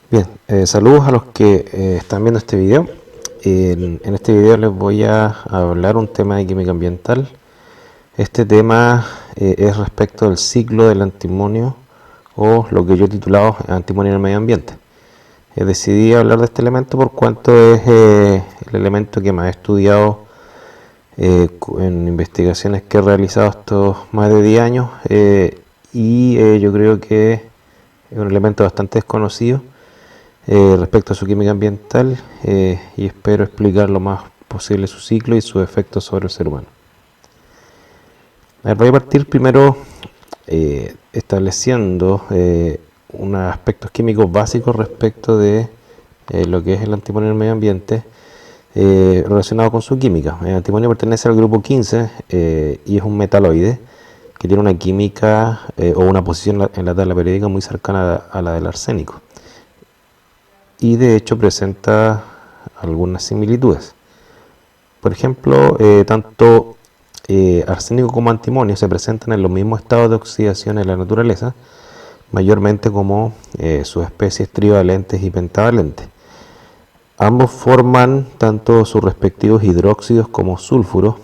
Bien, saludos a los que están viendo este video. En este video les voy a hablar un tema de química ambiental. Este tema es respecto del ciclo del antimonio, o lo que yo he titulado antimonio en el medio ambiente. Decidí hablar de este elemento por cuanto es el elemento que más he estudiado en investigaciones que he realizado estos más de 10 años y yo creo que es un elemento bastante desconocido respecto a su química ambiental y espero explicar lo más posible su ciclo y sus efectos sobre el ser humano. Voy a partir primero estableciendo unos aspectos químicos básicos respecto de lo que es el antimonio en el medio ambiente relacionado con su química. El antimonio pertenece al grupo 15 y es un metaloide que tiene una química o una posición en la tabla periódica muy cercana a la del arsénico. Y de hecho presenta algunas similitudes. Por ejemplo, tanto arsénico como antimonio se presentan en los mismos estados de oxidación en la naturaleza, mayormente como sus especies trivalentes y pentavalentes. Ambos forman tanto sus respectivos hidróxidos como sulfuros,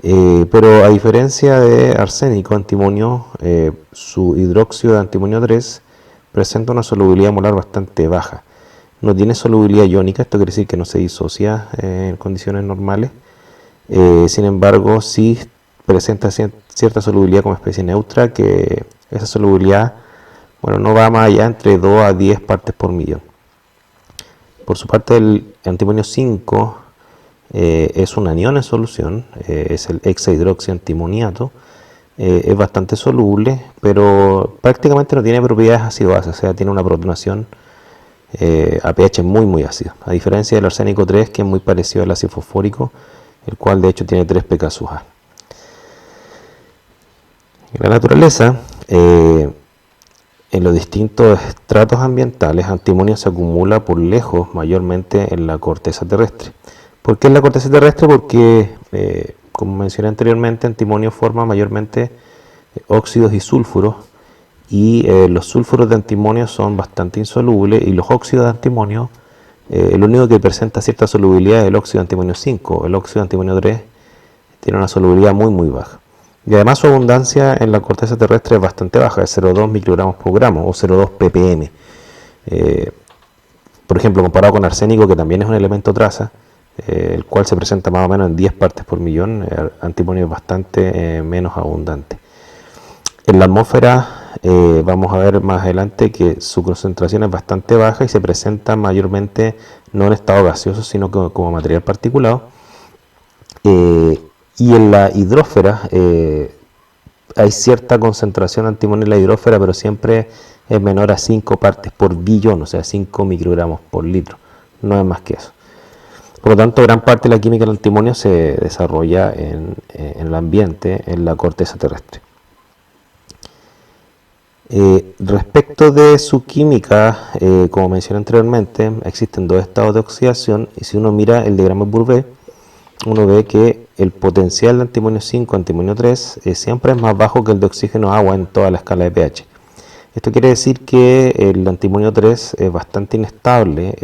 pero a diferencia de arsénico, antimonio, su hidróxido de antimonio 3 presenta una solubilidad molar bastante baja. No tiene solubilidad iónica, esto quiere decir que no se disocia en condiciones normales. Sin embargo, sí presenta cierta solubilidad como especie neutra, que esa solubilidad no va más allá entre 2 a 10 partes por millón. Por su parte, el antimonio 5 es un anión en solución, es el hexahidroxiantimoniato. Es bastante soluble, pero prácticamente no tiene propiedades ácido-base, o sea, tiene una protonación a pH muy ácido, a diferencia del arsénico 3, que es muy parecido al ácido fosfórico, el cual de hecho tiene 3 pKa. En la naturaleza, en los distintos estratos ambientales, antimonio se acumula por lejos, mayormente en la corteza terrestre. ¿Por qué en la corteza terrestre? Porque, como mencioné anteriormente, antimonio forma mayormente óxidos y sulfuros, y los sulfuros de antimonio son bastante insolubles, y los óxidos de antimonio, el único que presenta cierta solubilidad es el óxido de antimonio 5. El óxido de antimonio 3 tiene una solubilidad muy baja, y además su abundancia en la corteza terrestre es bastante baja, es 0,2 microgramos por gramo o 0,2 ppm. Por ejemplo, comparado con arsénico, que también es un elemento traza, el cual se presenta más o menos en 10 partes por millón, antimonio es bastante menos abundante. En la atmósfera vamos a ver más adelante que su concentración es bastante baja y se presenta mayormente no en estado gaseoso, sino como material particulado. Y en la hidrósfera hay cierta concentración de antimonio en la hidrósfera, pero siempre es menor a 5 partes por billón, o sea 5 microgramos por litro, no es más que eso. Por lo tanto, gran parte de la química del antimonio se desarrolla en el ambiente, en la corteza terrestre. Respecto de su química, como mencioné anteriormente, existen dos estados de oxidación, y si uno mira el diagrama Bourbet, uno ve que el potencial de antimonio 5 antimonio 3 siempre es más bajo que el de oxígeno-agua en toda la escala de pH. Esto quiere decir que el antimonio 3 es bastante inestable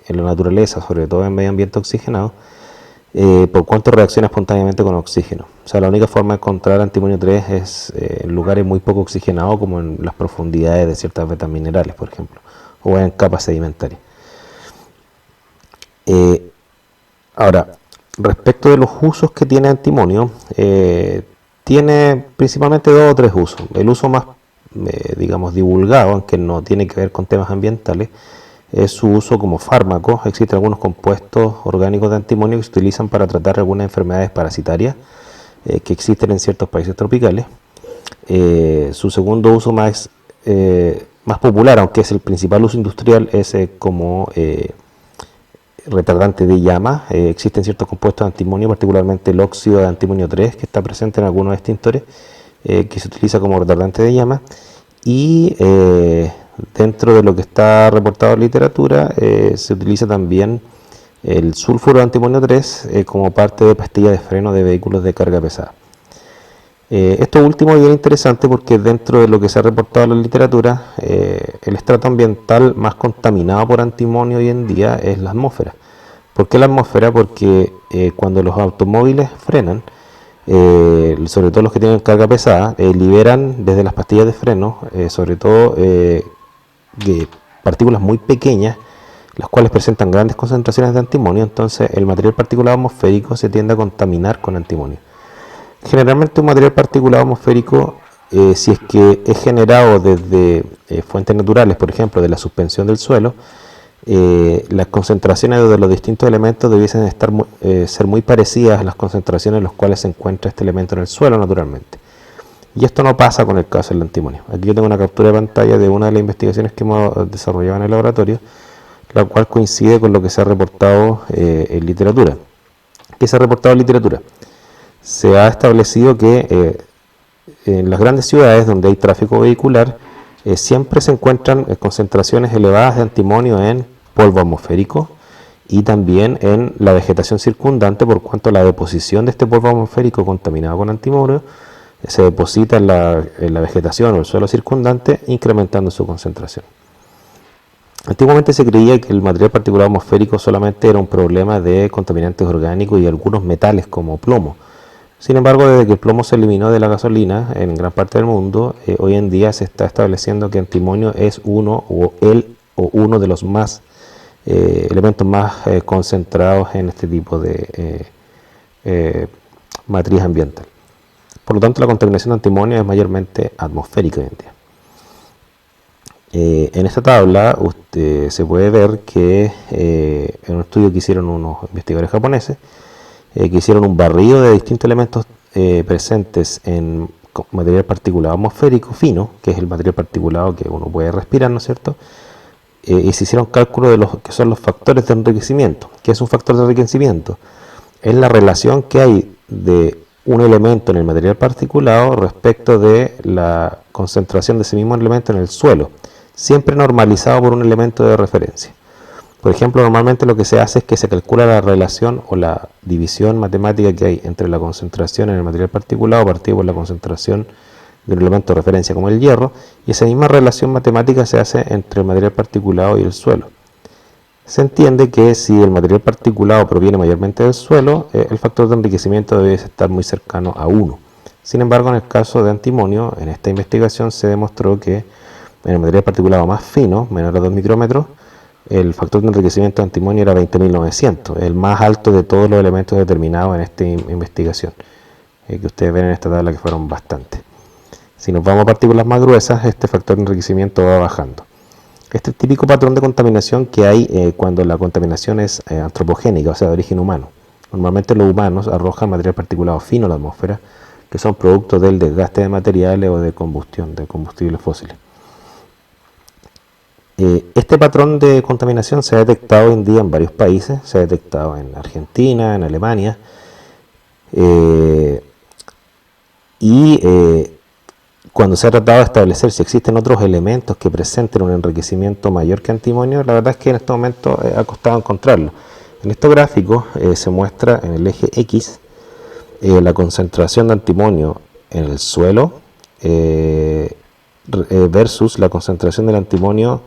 en la naturaleza, sobre todo en medio ambiente oxigenado, por cuanto reacciona espontáneamente con oxígeno. O sea, la única forma de encontrar antimonio 3 es en lugares muy poco oxigenados, como en las profundidades de ciertas vetas minerales, por ejemplo, o en capas sedimentarias. Ahora, respecto de los usos que tiene antimonio, tiene principalmente 2 o 3 usos. El uso más, digamos, divulgado, aunque no tiene que ver con temas ambientales, es su uso como fármaco. Existen algunos compuestos orgánicos de antimonio que se utilizan para tratar algunas enfermedades parasitarias que existen en ciertos países tropicales. Su segundo uso más popular, aunque es el principal uso industrial, es como retardante de llama. Existen ciertos compuestos de antimonio, particularmente el óxido de antimonio 3, que está presente en algunos extintores, que se utiliza como retardante de llama. Y dentro de lo que está reportado en literatura, se utiliza también el sulfuro de antimonio 3 como parte de pastillas de freno de vehículos de carga pesada. Esto último es bien interesante porque dentro de lo que se ha reportado en la literatura, el estrato ambiental más contaminado por antimonio hoy en día es la atmósfera. ¿Por qué la atmósfera? Porque cuando los automóviles frenan, sobre todo los que tienen carga pesada, liberan desde las pastillas de freno, sobre todo partículas muy pequeñas, las cuales presentan grandes concentraciones de antimonio. Entonces el material particulado atmosférico se tiende a contaminar con antimonio. Generalmente un material particulado atmosférico, si es que es generado desde fuentes naturales, por ejemplo de la suspensión del suelo, las concentraciones de los distintos elementos debiesen ser muy parecidas a las concentraciones en las cuales se encuentra este elemento en el suelo naturalmente. Y esto no pasa con el caso del antimonio. Aquí yo tengo una captura de pantalla de una de las investigaciones que hemos desarrollado en el laboratorio, la cual coincide con lo que se ha reportado en literatura. ¿Qué se ha reportado en literatura? Se ha establecido que en las grandes ciudades donde hay tráfico vehicular siempre se encuentran concentraciones elevadas de antimonio en polvo atmosférico y también en la vegetación circundante, por cuanto la deposición de este polvo atmosférico contaminado con antimonio se deposita en la vegetación o el suelo circundante, incrementando su concentración. Antiguamente se creía que el material particulado atmosférico solamente era un problema de contaminantes orgánicos y algunos metales como plomo. Sin embargo, desde que el plomo se eliminó de la gasolina en gran parte del mundo, hoy en día se está estableciendo que antimonio es uno de los elementos más concentrados en este tipo de matriz ambiental. Por lo tanto, la contaminación de antimonio es mayormente atmosférica hoy en día. En esta tabla se puede ver que en un estudio que hicieron unos investigadores japoneses, que hicieron un barrido de distintos elementos presentes en material particulado atmosférico fino, que es el material particulado que uno puede respirar, ¿no es cierto? Y se hicieron cálculos de los que son los factores de enriquecimiento. ¿Qué es un factor de enriquecimiento? Es la relación que hay de un elemento en el material particulado respecto de la concentración de ese mismo elemento en el suelo, siempre normalizado por un elemento de referencia. Por ejemplo, normalmente lo que se hace es que se calcula la relación o la división matemática que hay entre la concentración en el material particulado partido por la concentración de un elemento de referencia como el hierro, y esa misma relación matemática se hace entre el material particulado y el suelo. Se entiende que si el material particulado proviene mayormente del suelo, el factor de enriquecimiento debe estar muy cercano a 1. Sin embargo, en el caso de antimonio, en esta investigación se demostró que en el material particulado más fino, menor a 2 micrómetros, el factor de enriquecimiento de antimonio era 20.900, el más alto de todos los elementos determinados en esta investigación, que ustedes ven en esta tabla que fueron bastantes. Si nos vamos a partículas más gruesas, este factor de enriquecimiento va bajando. Este es el típico patrón de contaminación que hay cuando la contaminación es antropogénica, o sea, de origen humano. Normalmente los humanos arrojan material particulado fino a la atmósfera, que son productos del desgaste de materiales o de combustión de combustibles fósiles. Este patrón de contaminación se ha detectado hoy en día en varios países, se ha detectado en Argentina, en Alemania, cuando se ha tratado de establecer si existen otros elementos que presenten un enriquecimiento mayor que antimonio, la verdad es que en este momento ha costado encontrarlo. En estos gráficos se muestra en el eje X la concentración de antimonio en el suelo versus la concentración del antimonio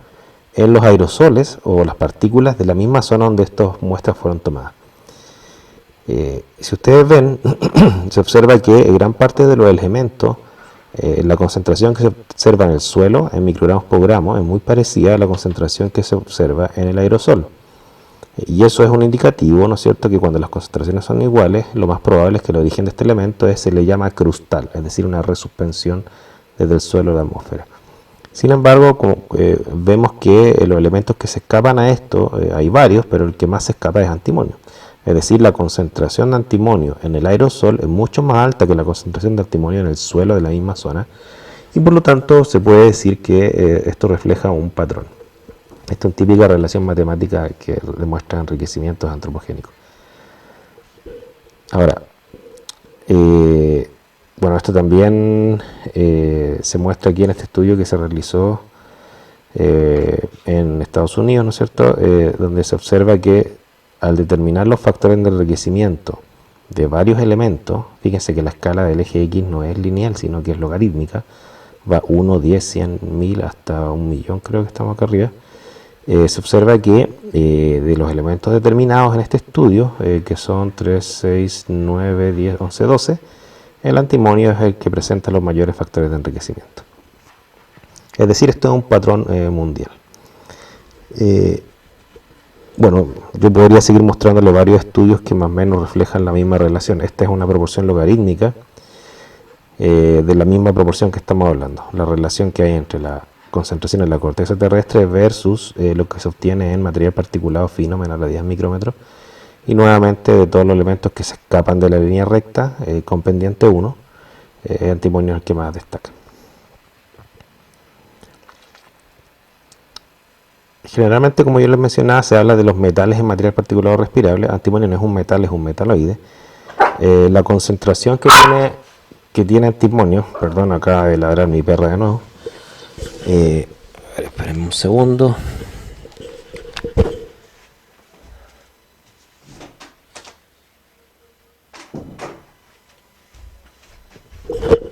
en los aerosoles o las partículas de la misma zona donde estas muestras fueron tomadas. Si ustedes ven, se observa que gran parte de los elementos, la concentración que se observa en el suelo, en microgramos por gramo, es muy parecida a la concentración que se observa en el aerosol. Y eso es un indicativo, ¿no es cierto?, que cuando las concentraciones son iguales, lo más probable es que el origen de este elemento se le llama crustal, es decir, una resuspensión desde el suelo a la atmósfera. Sin embargo, vemos que los elementos que se escapan a esto, hay varios, pero el que más se escapa es antimonio. Es decir, la concentración de antimonio en el aerosol es mucho más alta que la concentración de antimonio en el suelo de la misma zona, y por lo tanto se puede decir que esto refleja un patrón. Esta es una típica relación matemática que demuestra enriquecimientos antropogénicos. Ahora, bueno, esto también se muestra aquí en este estudio que se realizó en Estados Unidos, ¿no es cierto?, donde se observa que al determinar los factores de enriquecimiento de varios elementos, fíjense que la escala del eje X no es lineal, sino que es logarítmica, va 1, 10, 100, 1000 hasta 1.000.000, creo que estamos acá arriba. Se observa que de los elementos determinados en este estudio, que son 3, 6, 9, 10, 11, 12, el antimonio es el que presenta los mayores factores de enriquecimiento. Es decir, esto es un patrón mundial. Bueno, yo podría seguir mostrándole varios estudios que más o menos reflejan la misma relación. Esta es una proporción logarítmica de la misma proporción que estamos hablando. La relación que hay entre la concentración en la corteza terrestre versus lo que se obtiene en material particulado fino menor a 10 micrómetros. Y nuevamente de todos los elementos que se escapan de la línea recta con pendiente 1, antimonio es el que más destaca. Generalmente, como yo les mencionaba, se habla de los metales en material particulado respirable. Antimonio no es un metal, es un metaloide. La concentración que tiene antimonio, perdón, acaba de ladrar mi perra de nuevo. Espérenme un segundo.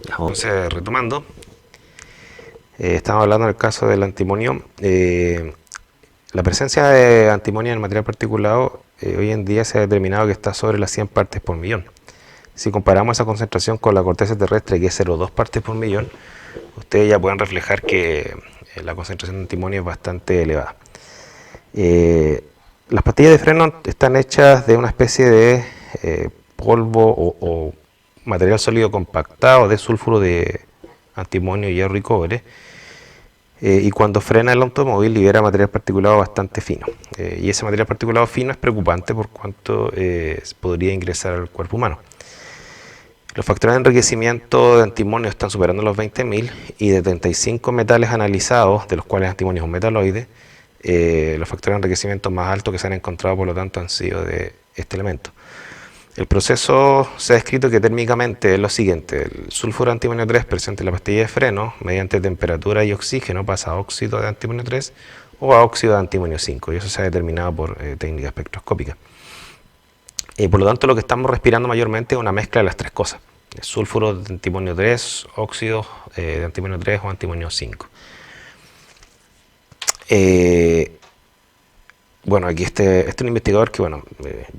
Entonces, retomando, estamos hablando del caso del antimonio. La presencia de antimonio en el material particulado hoy en día se ha determinado que está sobre las 100 partes por millón. Si comparamos esa concentración con la corteza terrestre, que es 0,2 partes por millón, ustedes ya pueden reflejar que la concentración de antimonio es bastante elevada. Las pastillas de freno están hechas de una especie de polvo o material sólido compactado de sulfuro de antimonio, hierro y cobre. Y cuando frena el automóvil libera material particulado bastante fino. Y ese material particulado fino es preocupante por cuanto podría ingresar al cuerpo humano. Los factores de enriquecimiento de antimonio están superando los 20.000 y de 35 metales analizados, de los cuales antimonio es un metaloide, los factores de enriquecimiento más altos que se han encontrado, por lo tanto, han sido de este elemento. El proceso se ha descrito que térmicamente es lo siguiente: el sulfuro de antimonio 3 presente en la pastilla de freno, mediante temperatura y oxígeno pasa a óxido de antimonio 3 o a óxido de antimonio 5, y eso se ha determinado por técnica espectroscópica. Por lo tanto, lo que estamos respirando mayormente es una mezcla de las tres cosas: el sulfuro de antimonio 3, óxido de antimonio 3 o antimonio 5. Bueno, aquí este es un investigador que, bueno,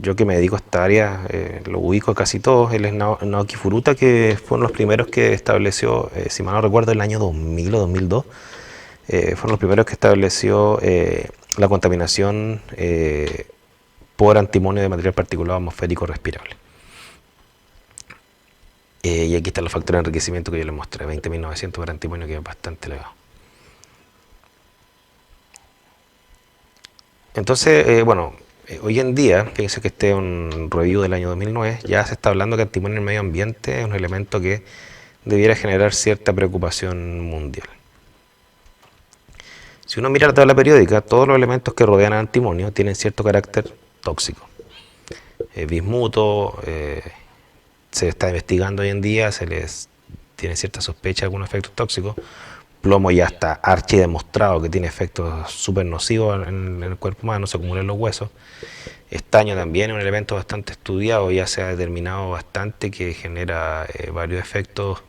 yo que me dedico a esta área, lo ubico casi todos. Él es Naoki Furuta, que fueron los primeros que estableció, si mal no recuerdo, el año 2000 o 2002, fueron los primeros que estableció la contaminación por antimonio de material particulado atmosférico respirable. Y aquí están los factores de enriquecimiento que yo les mostré: 20.900 para antimonio, que es bastante elevado. Entonces, bueno, hoy en día, fíjense que este es un review del año 2009, ya se está hablando que antimonio en el medio ambiente es un elemento que debiera generar cierta preocupación mundial. Si uno mira la tabla periódica, todos los elementos que rodean al antimonio tienen cierto carácter tóxico. Bismuto se está investigando hoy en día, se les tiene cierta sospecha de algunos efectos tóxicos. Plomo ya está archidemostrado que tiene efectos súper nocivos en el cuerpo humano, se acumula en los huesos. Estaño también es un elemento bastante estudiado, ya se ha determinado bastante que genera varios efectos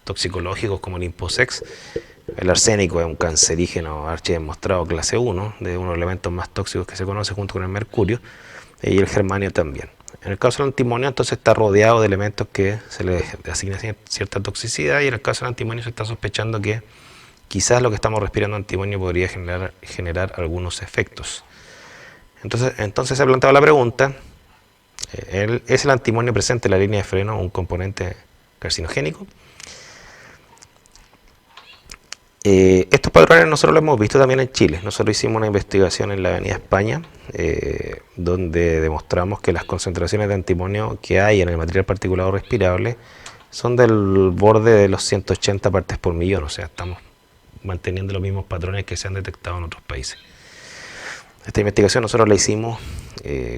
toxicológicos como el imposex. El arsénico es un cancerígeno archidemostrado clase 1, de uno de los elementos más tóxicos que se conoce, junto con el mercurio, y el germanio también. En el caso del antimonio, entonces, está rodeado de elementos que se le asigna cierta toxicidad, y en el caso del antimonio se está sospechando que quizás lo que estamos respirando antimonio podría generar algunos efectos. Entonces se ha planteado la pregunta: ¿es el antimonio presente en la línea de freno un componente carcinogénico? Estos patrones nosotros los hemos visto también en Chile. Nosotros hicimos una investigación en la Avenida España, donde demostramos que las concentraciones de antimonio que hay en el material particulado respirable son del borde de los 180 partes por millón, o sea, estamos manteniendo los mismos patrones que se han detectado en otros países. Esta investigación nosotros la hicimos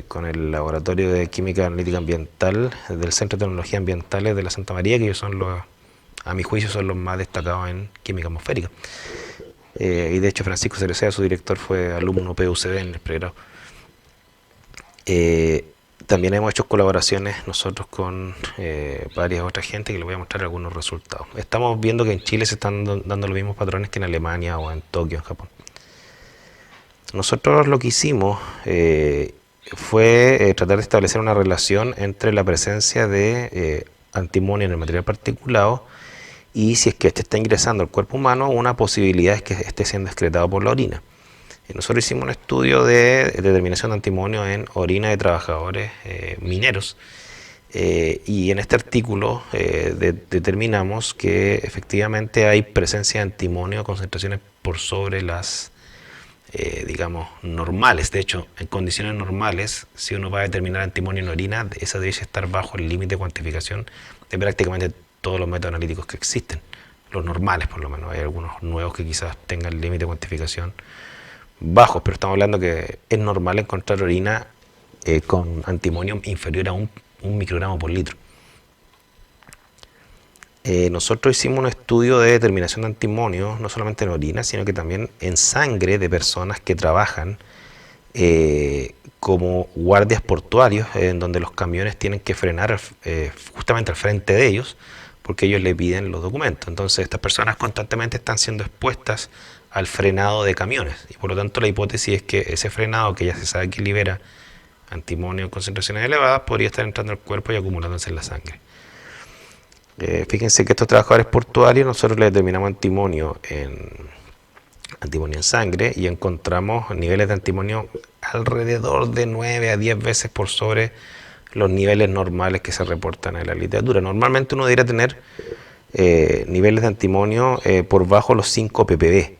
con el Laboratorio de Química Analítica Ambiental del Centro de Tecnologías Ambientales de la Santa María, que ellos son a mi juicio, son los más destacados en química atmosférica. Y de hecho, Francisco Cereceda, su director, fue alumno PUCD en el pregrado. También hemos hecho colaboraciones nosotros con varias otras gente que les voy a mostrar algunos resultados. Estamos viendo que en Chile se están dando los mismos patrones que en Alemania o en Tokio, en Japón. Nosotros lo que hicimos fue tratar de establecer una relación entre la presencia de antimonio en el material particulado y si es que este está ingresando al cuerpo humano, una posibilidad es que esté siendo excretado por la orina. Nosotros hicimos un estudio de determinación de antimonio en orina de trabajadores mineros y en este artículo determinamos que efectivamente hay presencia de antimonio a concentraciones por sobre las digamos, normales. De hecho, en condiciones normales, si uno va a determinar antimonio en orina, esa debe estar bajo el límite de cuantificación de prácticamente todos los métodos analíticos que existen. Los normales, por lo menos. Hay algunos nuevos que quizás tengan el límite de cuantificación bajos, pero estamos hablando que es normal encontrar orina con antimonio inferior a un microgramo por litro. Nosotros hicimos un estudio de determinación de antimonio, no solamente en orina, sino que también en sangre de personas que trabajan como guardias portuarios, en donde los camiones tienen que frenar justamente al frente de ellos, porque ellos le piden los documentos. Entonces estas personas constantemente están siendo expuestas al frenado de camiones, y por lo tanto la hipótesis es que ese frenado, que ya se sabe que libera antimonio en concentraciones elevadas, podría estar entrando al cuerpo y acumulándose en la sangre. Fíjense que estos trabajadores portuarios nosotros les determinamos antimonio en sangre y encontramos niveles de antimonio alrededor de 9 a 10 veces por sobre los niveles normales que se reportan en la literatura. Normalmente uno debería tener niveles de antimonio por bajo los 5 ppb.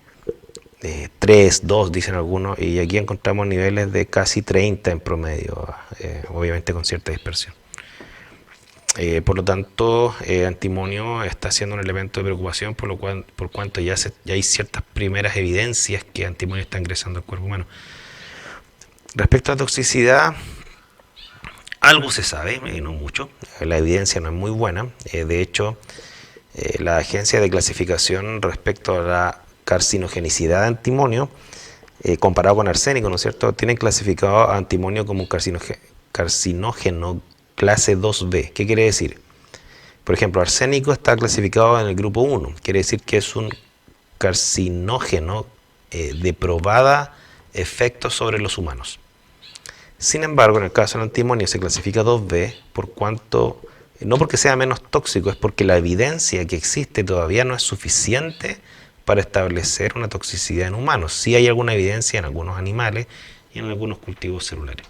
3, 2 dicen algunos, y aquí encontramos niveles de casi 30 en promedio, obviamente con cierta dispersión. Por lo tanto, antimonio está siendo un elemento de preocupación por cuanto ya hay ciertas primeras evidencias que antimonio está ingresando al cuerpo humano. Respecto a la toxicidad, algo se sabe, no mucho, la evidencia no es muy buena. De hecho, la agencia de clasificación respecto a la carcinogenicidad de antimonio, comparado con arsénico, ¿no es cierto?, tienen clasificado a antimonio como un carcinógeno clase 2B. ¿Qué quiere decir? Por ejemplo, arsénico está clasificado en el grupo 1, quiere decir que es un carcinógeno de probada efecto sobre los humanos. Sin embargo, en el caso del antimonio se clasifica 2B por cuanto, no porque sea menos tóxico, es porque la evidencia que existe todavía no es suficiente para establecer una toxicidad en humanos. Sí hay alguna evidencia en algunos animales y en algunos cultivos celulares.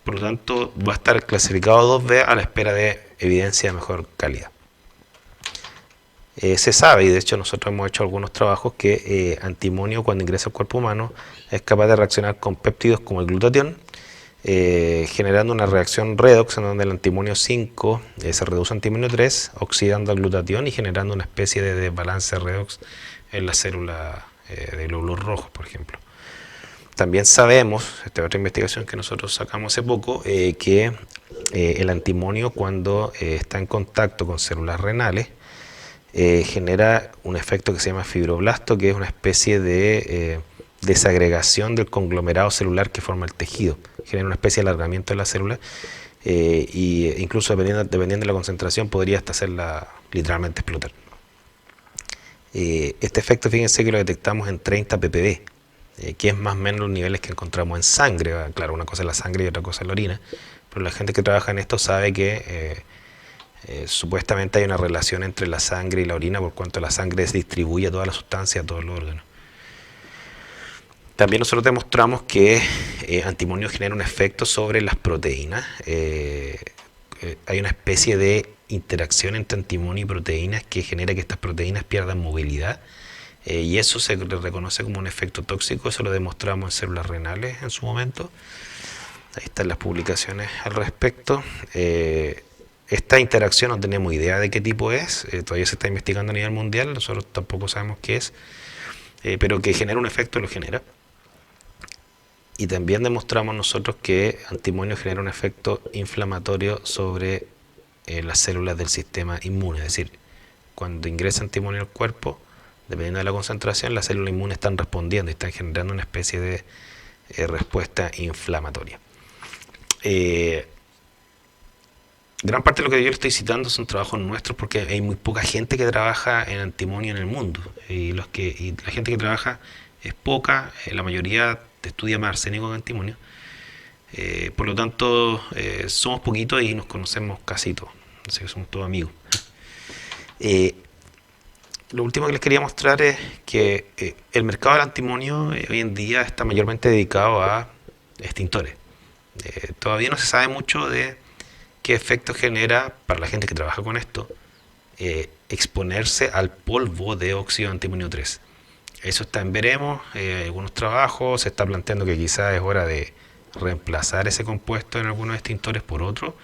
Por lo tanto, va a estar clasificado 2B a la espera de evidencia de mejor calidad. Se sabe, y de hecho nosotros hemos hecho algunos trabajos, que antimonio cuando ingresa al cuerpo humano es capaz de reaccionar con péptidos como el glutatión, generando una reacción redox en donde el antimonio 5 se reduce a antimonio 3, oxidando al glutatión y generando una especie de desbalance redox en la célula de glóbulos rojos, por ejemplo. También sabemos, esta es otra investigación que nosotros sacamos hace poco, que el antimonio cuando está en contacto con células renales genera un efecto que se llama fibroblasto, que es una especie de desagregación del conglomerado celular que forma el tejido. Genera una especie de alargamiento de la célula y incluso dependiendo de la concentración podría hasta hacerla literalmente explotar. Este efecto, fíjense que lo detectamos en 30 ppb. Que es más o menos los niveles que encontramos en sangre. Claro, una cosa es la sangre y otra cosa es la orina, pero la gente que trabaja en esto sabe que supuestamente hay una relación entre la sangre y la orina por cuanto la sangre distribuye toda la sustancia a todos los órganos. También nosotros demostramos que antimonio genera un efecto sobre las proteínas. Hay una especie de interacción entre antimonio y proteínas que genera que estas proteínas pierdan movilidad. Y eso se reconoce como un efecto tóxico. Eso lo demostramos en células renales en su momento. Ahí están las publicaciones al respecto. Esta interacción no tenemos idea de qué tipo es, todavía se está investigando a nivel mundial, nosotros tampoco sabemos qué es, pero que genera un efecto, lo genera. Y también demostramos nosotros que antimonio genera un efecto inflamatorio sobre las células del sistema inmune, es decir, cuando ingresa antimonio al cuerpo, dependiendo de la concentración, las células inmunes están respondiendo y están generando una especie de respuesta inflamatoria. Gran parte de lo que yo le estoy citando son trabajos nuestros porque hay muy poca gente que trabaja en antimonio en el mundo. Y la gente que trabaja es poca, la mayoría estudia más arsénico que antimonio. Por lo tanto, somos poquitos y nos conocemos casi todos. Así que somos todos amigos. Eh, lo último que les quería mostrar es que el mercado del antimonio hoy en día está mayormente dedicado a extintores. Todavía no se sabe mucho de qué efecto genera para la gente que trabaja con esto exponerse al polvo de óxido de antimonio 3. Eso está en veremos, algunos trabajos, se está planteando que quizás es hora de reemplazar ese compuesto en algunos extintores por otro,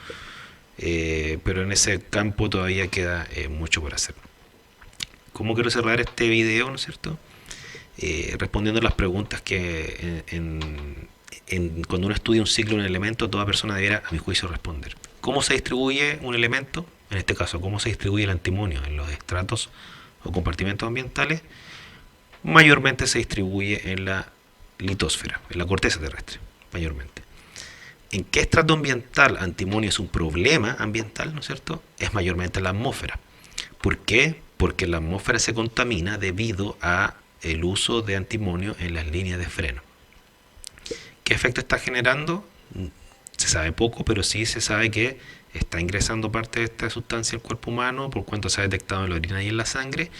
pero en ese campo todavía queda mucho por hacer. ¿Cómo quiero cerrar este video, no es cierto? Respondiendo a las preguntas que cuando uno estudia un ciclo de un elemento, toda persona debiera, a mi juicio, responder. ¿Cómo se distribuye un elemento? En este caso, ¿cómo se distribuye el antimonio en los estratos o compartimentos ambientales? Mayormente se distribuye en la litosfera, en la corteza terrestre, mayormente. ¿En qué estrato ambiental antimonio es un problema ambiental, no es cierto? Es mayormente en la atmósfera. ¿Por qué? Porque la atmósfera se contamina debido a el uso de antimonio en las líneas de freno. ¿Qué efecto está generando? Se sabe poco, pero sí se sabe que está ingresando parte de esta sustancia al cuerpo humano, por cuanto se ha detectado en la orina y en la sangre.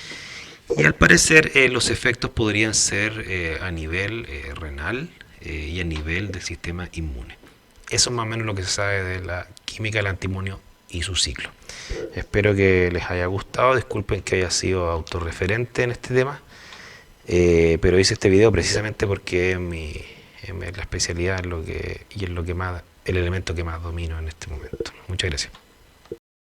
Y al parecer los efectos podrían ser a nivel renal y a nivel del sistema inmune. Eso es más o menos lo que se sabe de la química del antimonio y su ciclo. Espero que les haya gustado. Disculpen que haya sido autorreferente en este tema, pero hice este video precisamente porque la especialidad es lo que, y es lo que más, el elemento que más domino en este momento. Muchas gracias.